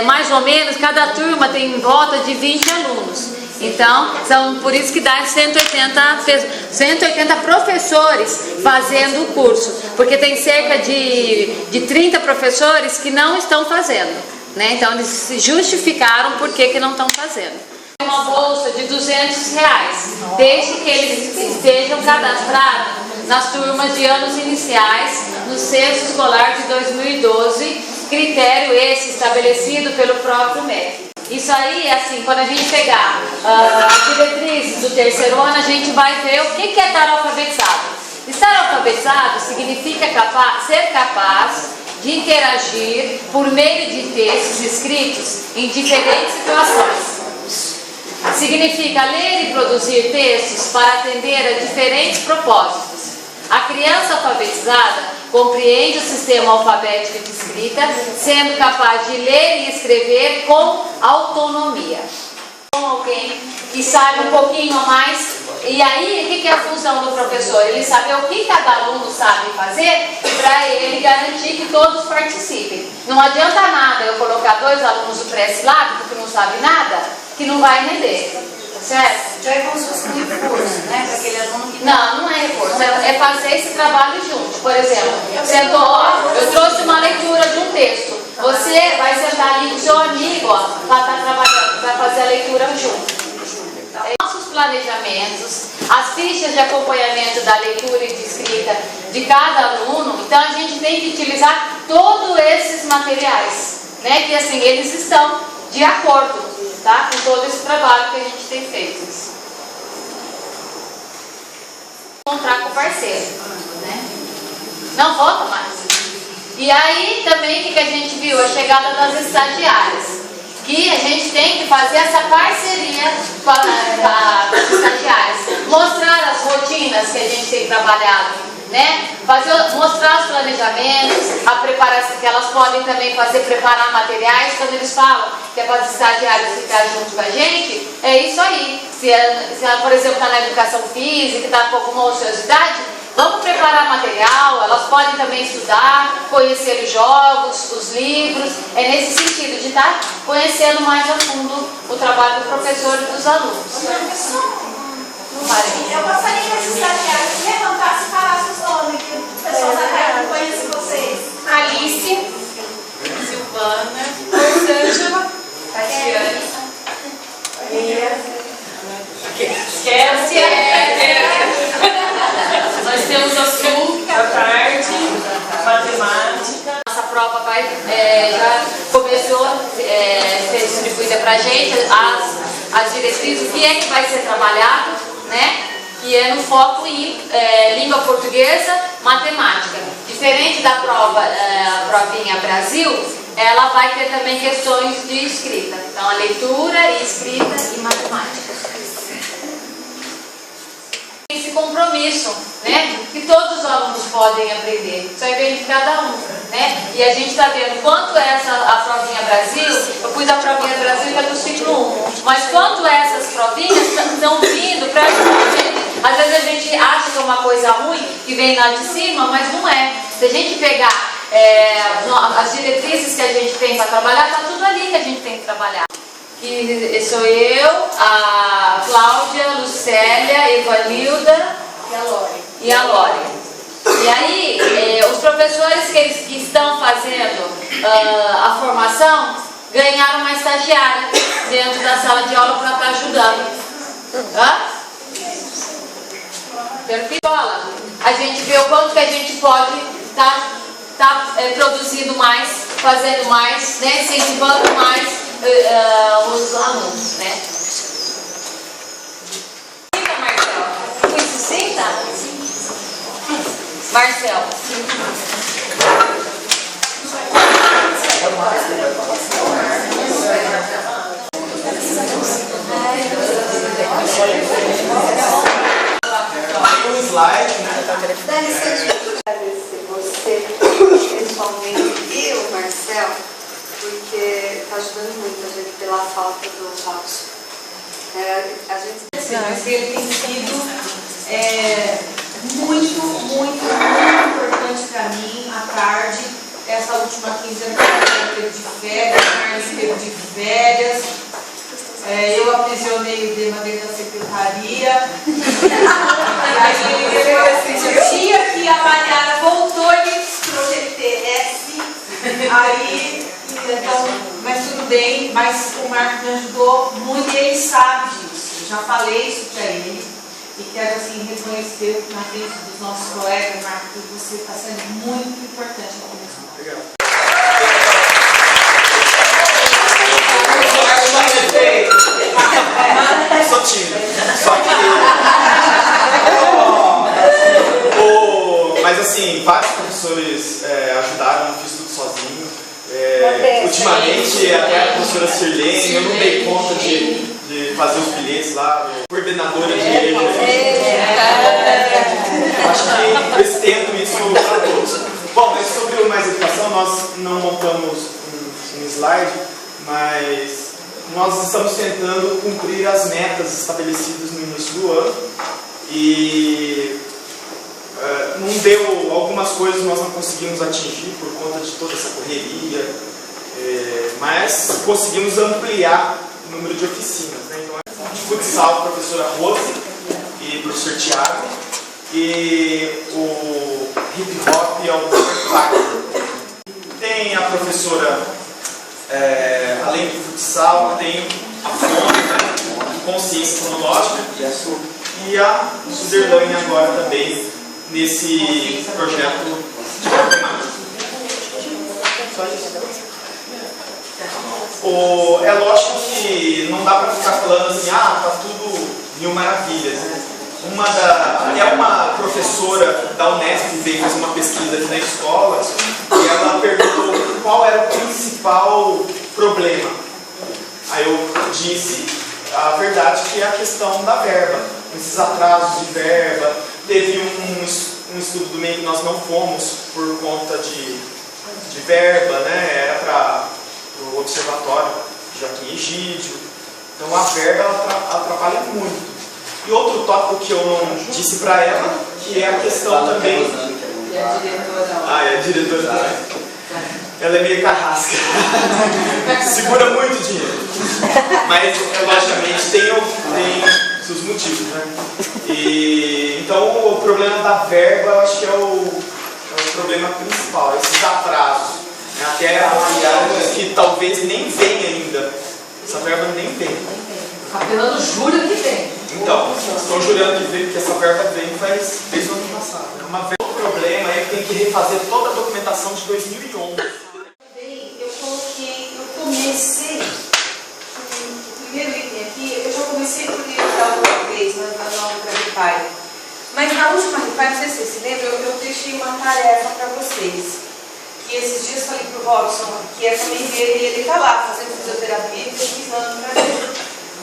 1. Mais ou menos, cada turma tem em volta de 20 alunos. Então, por isso que dá 180 professores fazendo o curso. Porque tem cerca de 30 professores que não estão fazendo, né? Então, eles se justificaram por que não estão fazendo. Uma bolsa de R$200, desde que eles estejam cadastrados nas turmas de anos iniciais, no censo escolar de 2012, critério esse estabelecido pelo próprio MEC. Isso aí é assim, quando a gente pegar as diretrizes do 3º ano, a gente vai ver o que é estar alfabetizado. Estar alfabetizado significa ser capaz de interagir por meio de textos escritos em diferentes situações. Significa ler e produzir textos para atender a diferentes propósitos. A criança alfabetizada compreende o sistema alfabético de escrita, sendo capaz de ler e escrever com autonomia. Com alguém que sabe um pouquinho a mais, e aí o que é a função do professor? Ele saber o que cada aluno sabe fazer para ele garantir que todos participem. Não adianta nada eu colocar 2 alunos do pré-silábico que não sabem nada, que não vai render. Certo? Já é como se fosse um reforço, né? Para aquele aluno que... Não é reforço, é fazer esse trabalho junto. Por exemplo, eu trouxe uma leitura de um texto. Você vai sentar ali com seu amigo, para estar trabalhando, vai fazer a leitura junto. Nossos planejamentos, as fichas de acompanhamento da leitura e de escrita de cada aluno, então a gente tem que utilizar todos esses materiais, né? Que assim, eles estão de acordo, tá? Com todo esse trabalho que a gente tem feito. Encontrar com o parceiro, né? Não volta mais. E aí também o que a gente viu? A chegada das estagiárias. Que a gente tem que fazer essa parceria com as estagiárias. mostrar as rotinas que a gente tem trabalhado, né? Mostrar os planejamentos, a preparação, que elas podem também preparar materiais. Quando eles falam que é para os estagiários ficar junto com a gente, é isso aí. Se ela, por exemplo, está na educação física, está com alguma ociosidade, vamos preparar material. Elas podem também estudar, conhecer os jogos, os livros. É nesse sentido de estar conhecendo mais a fundo o trabalho do professor e dos alunos. Eu gostaria que esses estagiários levantassem e falassem os nomes, que o pessoal da casa não conhece vocês. Alice, Silvana, Rosângela, Tatiane, Kécia, nós temos a Sul, a tarde, matemática. Nossa prova já começou a ser distribuída para a gente, as diretrizes, o que é que vai ser trabalhado, né? Que é no foco em língua portuguesa, matemática. Diferente da prova, provinha Brasil, ela vai ter também questões de escrita. Então, a leitura, escrita e matemática. Esse compromisso, né? Que todos os alunos podem aprender. Isso aí vem de cada um, né? E a gente está vendo quanto a provinha Brasil, eu pus a provinha Brasil que é do ciclo 1, mas quanto essas provinhas estão vindo para ajudar a gente. Às vezes a gente acha que é uma coisa ruim, que vem lá de cima, mas não é. Se a gente pegar as diretrizes que a gente tem para trabalhar, está tudo ali que a gente tem que trabalhar. Que sou eu, a Cláudia, a Lucélia, a Evanilda e a Lore. E aí, os professores que estão fazendo a formação ganharam uma estagiária dentro da sala de aula para estar ajudando. A gente vê o quanto que a gente pode estar produzindo mais, fazendo mais, né, incentivando mais os alunos, né? Senta, Marcel. Um slide, né? Dá licença. Agradecer você, pessoalmente, e o Marcel, porque está ajudando muito a gente pela falta do Fausto. A gente ele tem sido muito, muito, muito importante para mim à tarde. Essa última quinzena que eu teve de férias, Carlos teve de férias. Eu aprisionei o Dema dentro da secretaria. Aí tinha que a Mariana voltou e pro GTS. Aí, então, mas tudo bem, mas o Marco me ajudou muito e ele sabe disso. Eu já falei isso para ele e quero assim reconhecer na frente dos nossos colegas, Marco, que você está sendo muito importante na comissão. Obrigado. Sou tímido. Só que. Mas assim, vários professores ajudaram, não fiz tudo sozinho. Ultimamente, até a professora Sirlene, eu não dei conta de fazer os bilhetes lá, coordenadora de igreja. Acho que eu estendo isso para todos. Bom, mas sobre o Mais Educação, nós não montamos um slide, mas nós estamos tentando cumprir as metas estabelecidas no início do ano e não deu, algumas coisas nós não conseguimos atingir por conta de toda essa correria, mas conseguimos ampliar o número de oficinas, né? Então, de futsal, a professora Rose e o professor Tiago, e o hip hop é o professor Flávio. Tem a professora, além do futsal, tem a fome, consciência fonológica, e a Suzerlane agora também nesse projeto de matemática. Só isso. É lógico que não dá para ficar falando assim, tá tudo mil maravilhas, né? Uma professora da Unesp veio fazer uma pesquisa aqui na escola e ela perguntou qual era o principal problema. Aí eu disse a verdade, que é a questão da verba. esses atrasos de verba. Teve um estudo do MEI que nós não fomos por conta de verba, né? Era para o observatório Joaquim Egídio. Então a verba atrapalha muito. E outro tópico que eu não disse para ela, que é a questão também... E a diretora? Ah, é a diretora também. Ela é meio carrasca. Segura muito dinheiro. Mas, logicamente, tem seus motivos, né? Então, o problema da verba, eu acho que é o problema principal, esses atrasos. Até a Maria que talvez nem venha ainda. Essa verba nem vem. Apelando jura que vem. Então, estão jurando que vem, porque essa verba vem faz desde o ano passado. O problema é que tem que refazer toda a documentação de 2011. Eu comecei, o primeiro item aqui, eu já comecei por ir da outra vez, na outra repare. Mas na última repare, não sei se vocês se lembram, eu deixei uma tarefa para vocês. Que esses dias falei para o Robson, que é também dele, ele está lá fazendo fisioterapia e pesquisando para ver.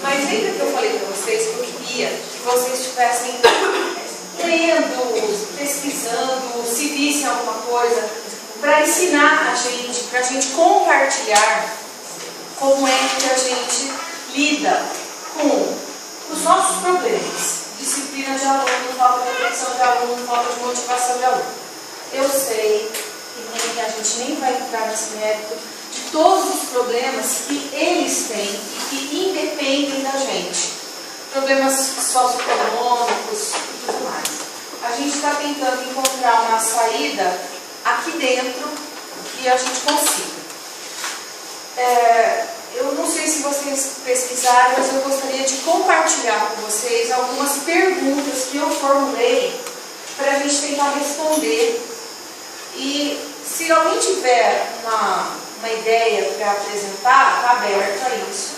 Mas lembra que eu falei para vocês que eu queria que vocês estivessem lendo, pesquisando, se vissem alguma coisa, para ensinar a gente, para a gente compartilhar como é que a gente lida com os nossos problemas. Disciplina de aluno, falta de atenção de aluno, falta de motivação de aluno. Eu sei que a gente nem vai entrar nesse mérito de todos os problemas que eles têm e que independem da gente. Problemas socioeconômicos e tudo mais. A gente está tentando encontrar uma saída aqui dentro que a gente consiga. Eu não sei se vocês pesquisaram, mas eu gostaria de compartilhar com vocês algumas perguntas que eu formulei para a gente tentar responder. E se alguém tiver uma ideia para apresentar, está aberto a isso.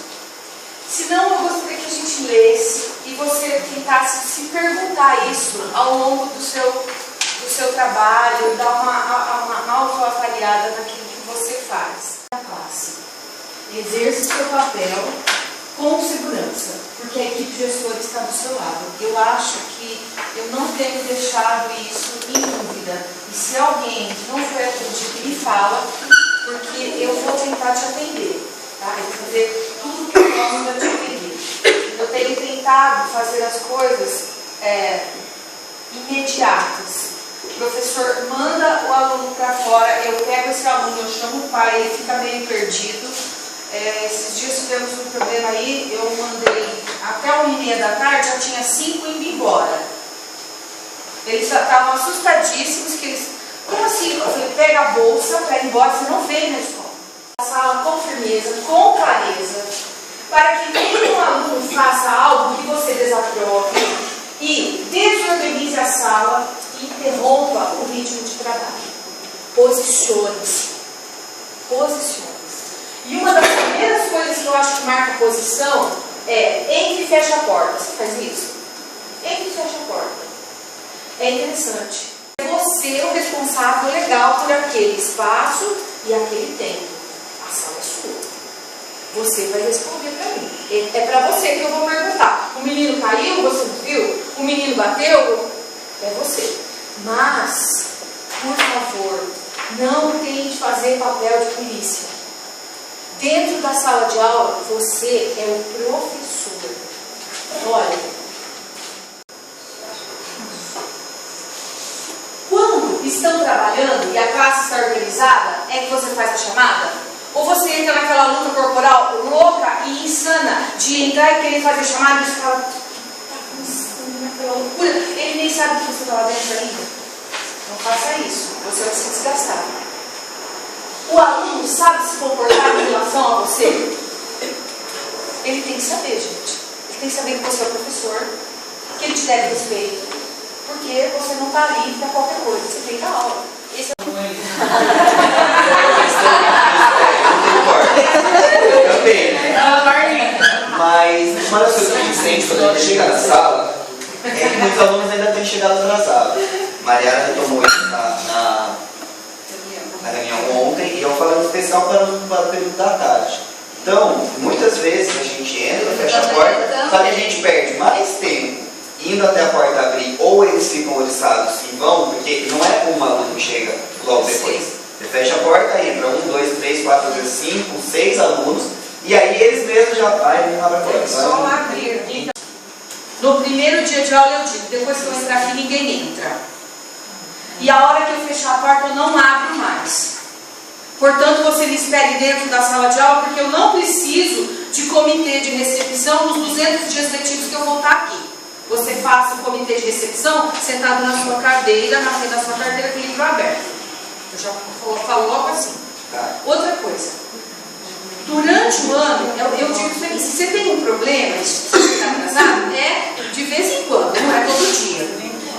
Se não, eu gostaria que a gente lesse e você tentasse se perguntar isso ao longo do seu trabalho, dar uma autoavaliada naquilo que você faz. Na classe, exerça o seu papel com segurança, porque a equipe gestora está do seu lado. Eu acho que eu não tenho deixado isso em dúvida. E se alguém não foi atendido, me fala, porque eu vou tentar te atender. Tá? Eu vou fazer tudo que eu posso para te atender. Eu tenho tentado fazer as coisas imediatas. O professor manda o aluno para fora, eu pego esse aluno, eu chamo o pai, ele fica meio perdido. Esses dias tivemos um problema aí, eu mandei até 1h30 já tinha 5 indo embora. Eles estavam assustadíssimos, que eles... Como assim? Eu falei, pega a bolsa para ir embora, você não vem na escola. A sala com firmeza, com clareza, para que nenhum aluno faça algo que você desaprove e desorganize a sala e interrompa o ritmo de trabalho. Posicione-se. Posicione-se. E uma das primeiras coisas que eu acho que marca posição é entre e fecha a porta. Você faz isso? Entre e fecha a porta. É interessante. Você é o responsável legal por aquele espaço e aquele tempo. A sala é sua. Você vai responder para mim. É para você que eu vou perguntar. O menino caiu, você não viu? O menino bateu? É você. Mas, por favor, não tente fazer papel de polícia. Dentro da sala de aula, você é o professor. Olha, quando estão trabalhando e a classe está organizada, é que você faz a chamada? Ou você entra naquela luta corporal louca e insana de entrar e querer fazer chamada e você fala, naquela loucura, ele nem sabe que você está lá dentro ainda. Não faça isso, você vai se desgastar. O aluno sabe se comportar em relação a você? Ele tem que saber, gente. Ele tem que saber que você é o professor, que ele te deve respeito, porque você não está ali para qualquer coisa, você tem que dar aula. Esse é o também, né? Mas uma das coisas que a gente sente quando a gente chega na sala é que muitos alunos ainda têm chegado atrasados. Mariana retomou isso na reunião ontem e eu falei um especial para o período da tarde. Então, muitas vezes a gente entra, fecha a porta, só que a gente perde mais tempo indo até a porta abrir, ou eles ficam oriçados e vão, porque não é um aluno que chega logo depois. Você fecha a porta, entra 1, 2, 3, 4, às vezes 5, 6 alunos, e aí eles mesmos já vai e abre a porta. Só abrir. Então, no primeiro dia de aula eu digo, depois que eu entrar aqui ninguém entra. E a hora que eu fechar a porta eu não abro mais. Portanto, você me espere dentro da sala de aula, porque eu não preciso de comitê de recepção nos 200 dias letivos que eu vou estar aqui. Você faça o comitê de recepção sentado na sua cadeira, na frente da sua carteira com o livro aberto. Eu já falo logo assim. Outra coisa. Durante o ano, eu digo que se você tem um problema, se você está atrasado, é de vez em quando, não é todo dia.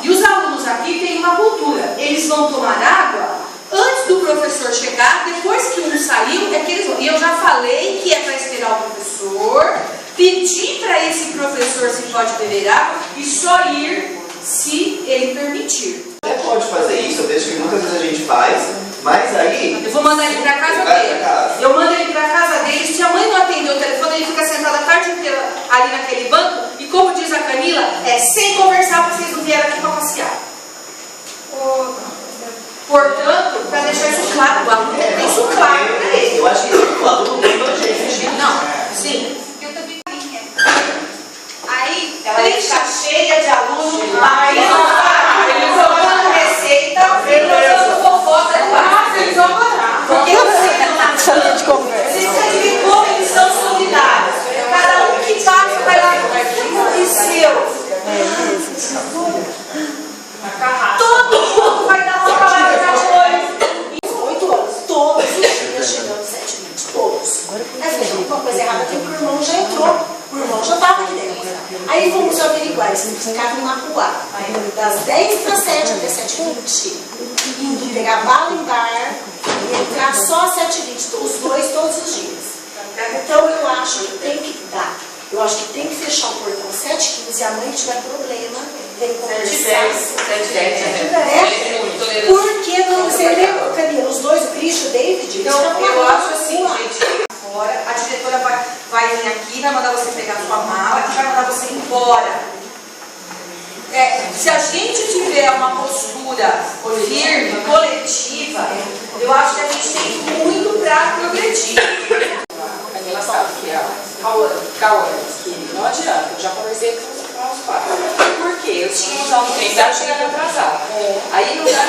E os alunos aqui têm uma cultura. Eles vão tomar água antes do professor chegar, depois que um saiu, é que eles vão. E eu já falei que é para esperar o professor, pedir para esse professor se pode beber água e só ir se ele permitir. Até pode fazer isso, eu vejo que muitas vezes a gente faz, mas aí... Eu vou mandar ele para casa dele. Eu mando ele para casa dele, se a mãe não atender o telefone, ele fica sentado a tarde inteira ali naquele banco, e como diz a Camila, é sem conversar, porque vocês não vieram aqui para passear. Portanto, para deixar isso claro, o aluno tem isso claro para ele. Eu acho que o aluno tem dois jeitos. Não, sim. Eu também. Aí, Ela vai ficar cheia de alunos, eles vão dando receita, eles vão fofoca do lado. Eles vão morar. Porque vocês sabem como eles são solidários. Cada um que passa vai lá e seu. Todo mundo vai dar uma palavra de apoio. 8 anos, todos os dias chegando 7h20, todos. Aí falei, alguma coisa errada aqui, porque o irmão já entrou, o irmão já estava aqui dentro. Aí fomos averiguar, eles ficavam na rua, das 10 para 7 até 7h20, indo pegar bala em bar e entrar só às 7h20, os dois todos os dias. Então eu acho que tem que dar. Eu acho que tem que fechar o portão 7h15 e a mãe tiver problema, tem como Por que não ser Camila? Os dois, o Cristo e o David? Então, eu acho assim, gente, agora a diretora vai vir aqui, vai mandar você pegar a sua mala e vai mandar você embora. Se a gente tiver uma postura firme, coletiva, eu acho que a gente tem muito para progredir. Ela sabe que é Cauã, que não adianta, eu já conversei com os pais. Por quê? Eu tinha uns alunos que já chegaram atrasados. Aí na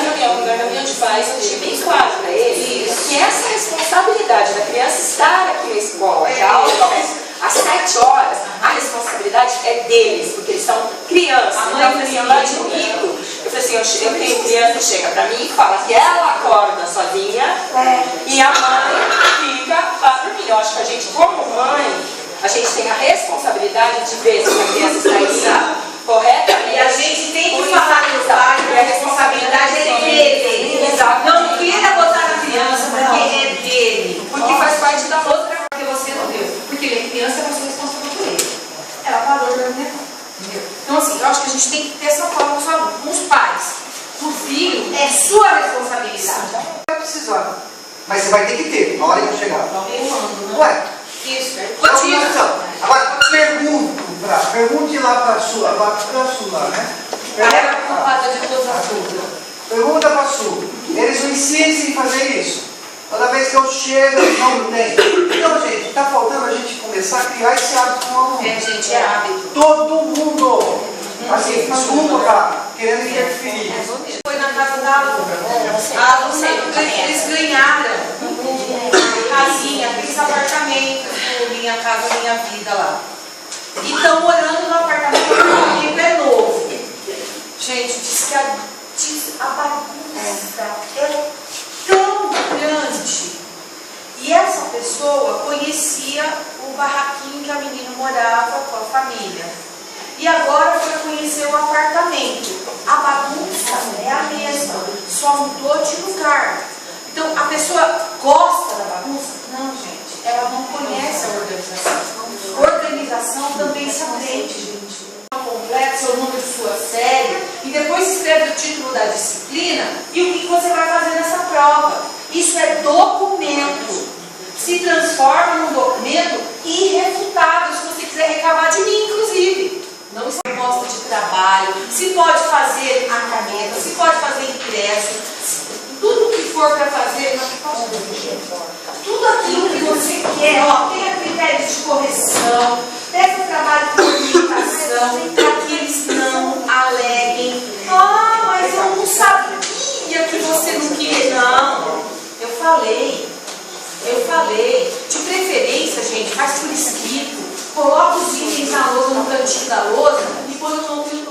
reunião de pais, eu deixei bem claro para eles que essa responsabilidade da criança estar aqui na escola, que a aula começa às 7 horas, a responsabilidade é deles, porque eles são crianças. Então eu falei assim, eu não admito. Eu falei assim, eu tenho criança que chega para mim e fala que ela acorda sozinha e a mãe fica lá dormindo. Eu acho que a gente, como mãe, a gente tem a responsabilidade de ver se a criança está indo corretamente. E a gente tem que falar para os pais que a responsabilidade é dele. Não queira botar na criança, porque é dele. Porque faz parte da outra. Porque você não deu. Porque ele é criança, é você responsável por ele. Ela parou de dormir. Então, assim, eu acho que a gente tem que ter essa forma com os alunos, com os pais. O filho é sua responsabilidade. Não precisar. Mas você vai ter que ter, na hora que eu chegar. Ué? Isso. Agora, pergunte lá para a sua, né? Ela é culpada de todas as coisas. Pergunta para a sua. Eles não ensinam a fazer isso. Toda vez que eu chego, não tem. Então, gente, está faltando a gente começar a criar esse hábito com o aluno. Gente, é hábito. Todo mundo. Assim, desculpa, tá? Querendo interferir. Foi na casa da aluna. A aluna, eles ganharam uma casinha, aqueles apartamentos do Minha Casa Minha Vida lá. E estão morando no apartamento que é novo. Gente, diz que a bagunça é tão grande. E essa pessoa conhecia o barraquinho que a menina morava com a família. E agora foi conhecer o apartamento. A bagunça é a mesma, só mudou de lugar. Então, a pessoa gosta da bagunça? Não, gente. Ela não conhece a organização. Organização também se aprende, gente. Completa seu número de sua série e depois escreve o título da disciplina e o que você vai fazer nessa prova. Isso é documento. Se transforma num documento irrefutável, se você quiser recabar de mim, inclusive. não está proposta de trabalho, se pode fazer a caneta, se pode fazer impresso, tudo que for para fazer, tudo aquilo que você quer, ó, tenha critérios de correção, peça trabalho de comunicação, para que eles não aleguem. Ah, mas eu não sabia que você não queria. Não, eu falei. De preferência, gente, faz por escrito, coloca os itens na lousa, no cantinho da lousa e põe o nome